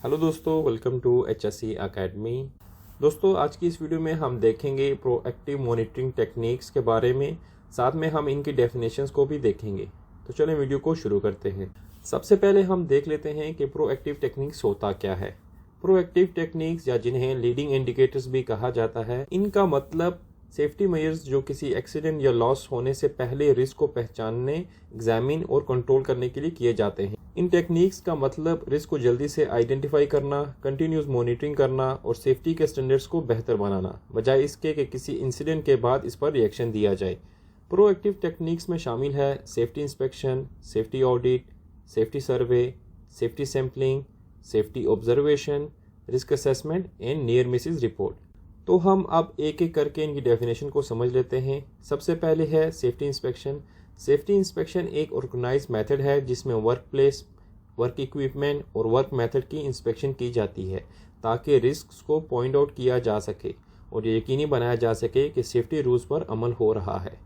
Hello दोस्तों, welcome to HSC academy. दोस्तों, आज की इस वीडियो में हम देखेंगे प्रोएक्टिव मॉनिटरिंग टेक्निक्स के बारे में, साथ में हम इनकी डेफिनेशंस को भी देखेंगे। तो चलें वीडियो को शुरू करते हैं। सबसे पहले हम देख लेते हैं कि प्रोएक्टिव टेक्निक्स होता क्या है। प्रोएक्टिव टेक्निक्स या जिन्हें लीडिंग इंडिकेटर्स भी कहा जाता है, इनका मतलब सेफ्टी मेजर्स जो किसी एक्सीडेंट या लॉस होने से पहले रिस्क को पहचानने, एग्जामिन और कंट्रोल करने के लिए किए जाते हैं। इन टेक्निक्स का मतलब रिस्क को जल्दी से आइडेंटिफाई करना, कंटिन्यूस मॉनिटरिंग करना और सेफ्टी के स्टैंडर्ड्स को बेहतर बनाना, बजाय इसके कि किसी इंसिडेंट के बाद इस पर रिएक्शन दिया जाए। प्रोएक्टिव टेक्निक्स में शामिल है safety inspection, safety audit, safety survey, safety sampling, safety observation, risk assessment and near Mrs report. तो हम अब एक एक करके इनकी डेफिनेशन को समझ लेते हैं। सबसे पहले है सेफ्टी इंस्पेक्शन। सेफ्टी इंस्पेक्शन एक ऑर्गेनाइज्ड मेथड है जिसमें वर्क प्लेस, वर्क इक्विपमेंट और वर्क मेथड की इंस्पेक्शन की जाती है ताकि रिस्क को पॉइंट आउट किया जा सके और ये यकीनी बनाया जा सके कि सेफ्टी रूल्स पर अमल हो रहा है।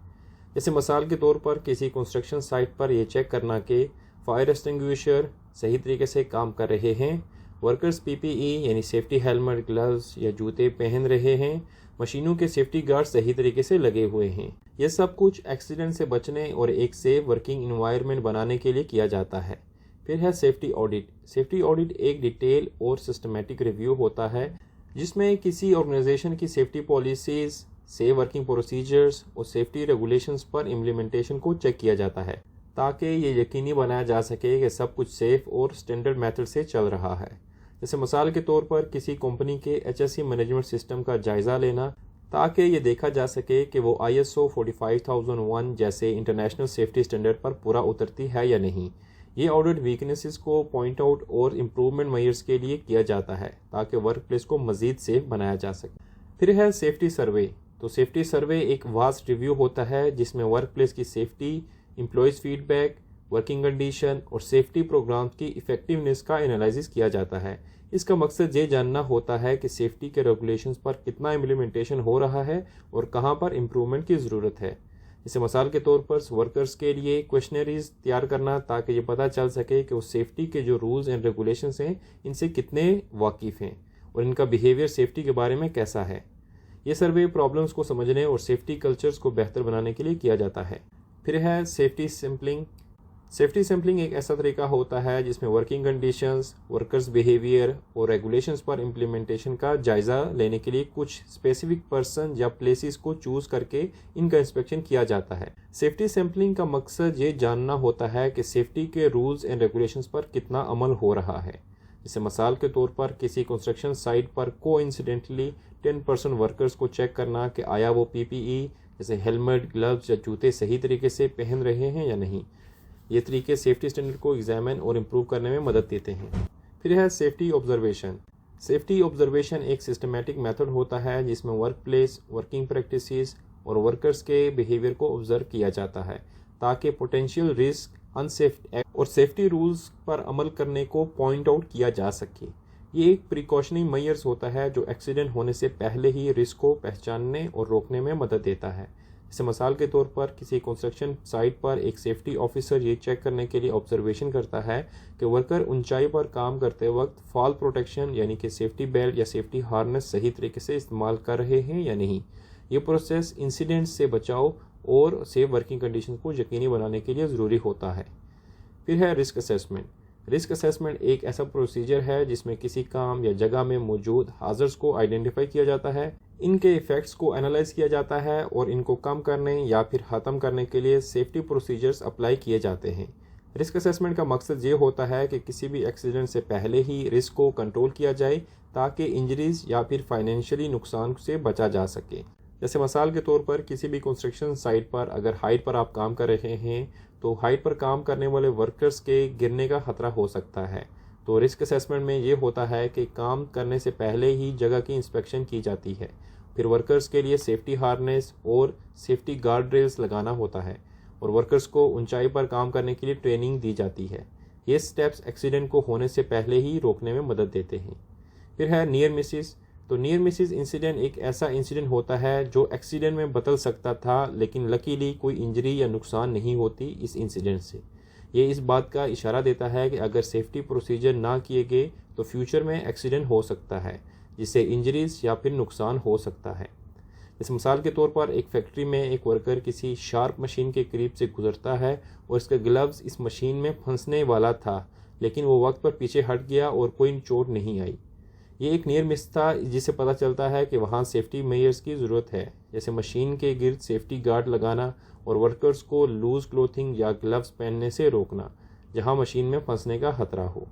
जैसे मिसाल के तौर पर किसी कंस्ट्रक्शन साइट पर यह चेक करना कि फायर एक्सटिंग्विशर सही तरीके से काम कर रहे हैं, वर्कर्स PPE यानी सेफ्टी हेलमेट, ग्लव्स या जूते पहन रहे हैं, मशीनों के सेफ्टी गार्ड सही तरीके से लगे हुए हैं। यह सब कुछ एक्सीडेंट से बचने और एक सेफ वर्किंग एनवायरनमेंट बनाने के लिए किया जाता है। फिर है सेफ्टी ऑडिट। सेफ्टी ऑडिट एक डिटेल और सिस्टमेटिक रिव्यू होता है जिसमें किसी ऑर्गेनाइजेशन की safety policies, safe working procedures और सेफ्टी रेगुलेशंस पर इम्प्लीमेंटेशन को चेक किया जाता है ताकि ये यकीनी बनाया जा सके कि सब कुछ सेफ और स्टैंडर्ड मेथड से चल रहा है। जैसे मिसाल के तौर पर किसी कंपनी के HSC मैनेजमेंट सिस्टम का जायज़ा लेना ताकि ये देखा जा सके कि वो ISO 45001 जैसे इंटरनेशनल सेफ्टी स्टैंडर्ड पर पूरा उतरती है या नहीं। ये ऑडिट वीकनेसेस को पॉइंट आउट और इम्प्रूवमेंट मेजर्स के लिए किया जाता है ताकि वर्क प्लेस को मज़ीद सेफ बनाया जा सके। फिर है सेफ्टी सर्वे। तो सेफ्टी सर्वे एक वास्ट रिव्यू होता है जिसमें वर्क प्लेस की safety, employees feedback, working condition और सेफ्टी प्रोग्राम्स की इफेक्टिवनेस का एनालिसिस किया जाता है। इसका मकसद ये जानना होता है कि सेफ्टी के रेगुलेशंस पर कितना इम्प्लीमेंटेशन हो रहा है और कहां पर इम्प्रूवमेंट की ज़रूरत है। जैसे मिसाल के तौर पर वर्कर्स के लिए क्वेश्चनरीज तैयार करना ताकि ये पता चल सके कि उस सेफ्टी के जो रूल्स एंड रेगुलेशंस हैं इनसे कितने वाकिफ़ हैं और इनका बिहेवियर सेफ्टी के बारे में कैसा है। ये सर्वे प्रॉब्लम्स को समझने और सेफ्टी कल्चर्स को बेहतर बनाने के लिए किया जाता है। फिर है सेफ्टी सैम्पलिंग। सेफ्टी सैम्पलिंग एक ऐसा तरीका होता है जिसमें वर्किंग कंडीशंस, वर्कर्स बिहेवियर और रेगुलेशंस पर इम्प्लीमेंटेशन का जायज़ा लेने के लिए कुछ स्पेसिफिक पर्सन या प्लेसेस को चूज करके इनका इंस्पेक्शन किया जाता है। सेफ्टी सैम्पलिंग का मकसद ये जानना होता है कि सेफ्टी के रूल्स एंड रेगुलेशंस पर कितना अमल हो रहा है। जैसे मिसाल के तौर पर किसी कंस्ट्रक्शन साइट पर कोइंसिडेंटली 10% वर्कर्स को चेक करना कि आया वो PPE जैसे हेलमेट, ग्लव्स या जूते सही तरीके से पहन रहे हैं या नहीं। ये तरीके सेफ्टी स्टैंडर्ड को एग्जामिन और इम्प्रूव करने में मदद देते हैं। फिर है सेफ्टी ऑब्जर्वेशन। सेफ्टी ऑब्जर्वेशन एक सिस्टमेटिक मेथड होता है जिसमें वर्क प्लेस, वर्किंग प्रैक्टिसेस और वर्कर्स के बिहेवियर को ऑब्जर्व किया जाता है ताकि पोटेंशियल रिस्क, अनसेफ एक्ट और सेफ्टी रूल्स पर अमल करने को पॉइंट आउट किया जा सके। ये एक प्रिकॉशनरी मेजर्स होता है जो एक्सीडेंट होने से पहले ही रिस्क को पहचानने और रोकने में मदद देता है। जैसे मिसाल के तौर पर किसी कंस्ट्रक्शन साइट पर एक सेफ्टी ऑफिसर ये चेक करने के लिए ऑब्जर्वेशन करता है कि वर्कर ऊंचाई पर काम करते वक्त फॉल प्रोटेक्शन यानी कि सेफ्टी बेल्ट या सेफ्टी हार्नेस सही तरीके से इस्तेमाल कर रहे हैं या नहीं। ये प्रोसेस इंसिडेंट से बचाव और सेफ वर्किंग कंडीशन को यकीनी बनाने के लिए ज़रूरी होता है। फिर है रिस्क असेसमेंट। रिस्क असेसमेंट एक ऐसा प्रोसीजर है जिसमें किसी काम या जगह में मौजूद हाजर्स को आइडेंटिफाई किया जाता है, इनके इफेक्ट्स को एनालाइज किया जाता है और इनको कम करने या फिर ख़त्म करने के लिए सेफ्टी प्रोसीजर्स अप्लाई किए जाते हैं। रिस्क असेसमेंट का मकसद ये होता है कि किसी भी एक्सीडेंट से पहले ही रिस्क को कंट्रोल किया जाए ताकि इंजरीज या फिर फाइनेंशियली नुकसान से बचा जा सके। जैसे मिसाल के तौर पर किसी भी कंस्ट्रक्शन साइट पर अगर हाइट पर आप काम कर रहे हैं तो हाइट पर काम करने वाले वर्कर्स के गिरने का खतरा हो सकता है। तो रिस्क असेसमेंट में ये होता है कि काम करने से पहले ही जगह की इंस्पेक्शन की जाती है, फिर वर्कर्स के लिए सेफ्टी हार्नेस और सेफ्टी गार्ड रेल्स लगाना होता है और वर्कर्स को ऊंचाई पर काम करने के लिए ट्रेनिंग दी जाती है। ये स्टेप्स एक्सीडेंट को होने से पहले ही रोकने में मदद देते हैं। फिर है नियर मिसिस। तो नियर मिसिस इंसिडेंट एक ऐसा इंसिडेंट होता है जो एक्सीडेंट में बदल सकता था लेकिन लकीली कोई इंजरी या नुकसान नहीं होती इस इंसिडेंट से। ये इस बात का इशारा देता है कि अगर सेफ्टी प्रोसीजर ना किए गए तो फ्यूचर में एक्सीडेंट हो सकता है, जिससे इंजरीज या फिर नुकसान हो सकता है। इस मिसाल के तौर पर एक फैक्ट्री में एक वर्कर किसी शार्प मशीन के करीब से गुजरता है और इसका ग्लव्स इस मशीन में फंसने वाला था, लेकिन वो वक्त पर पीछे हट गया और कोई चोट नहीं आई। ये एक नियर मिस था, जिससे पता चलता है कि वहाँ सेफ्टी मेजर्स की ज़रूरत है, जैसे मशीन के गिर्द सेफ्टी गार्ड लगाना और वर्कर्स को लूज क्लोथिंग या ग्लव्स पहनने से रोकना जहाँ मशीन में फंसने का खतरा हो।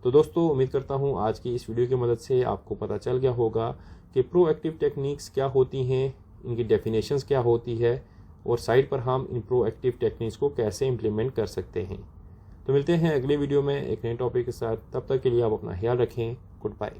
तो दोस्तों, उम्मीद करता हूँ आज की इस वीडियो की मदद से आपको पता चल गया होगा कि प्रोएक्टिव टेक्निक्स क्या होती हैं, इनकी डेफिनेशंस क्या होती है और साइड पर हम इन प्रोएक्टिव टेक्निक्स को कैसे इम्प्लीमेंट कर सकते हैं। तो मिलते हैं अगले वीडियो में एक नए टॉपिक के साथ। तब तक के लिए आप अपना ख्याल रखें। Good bye.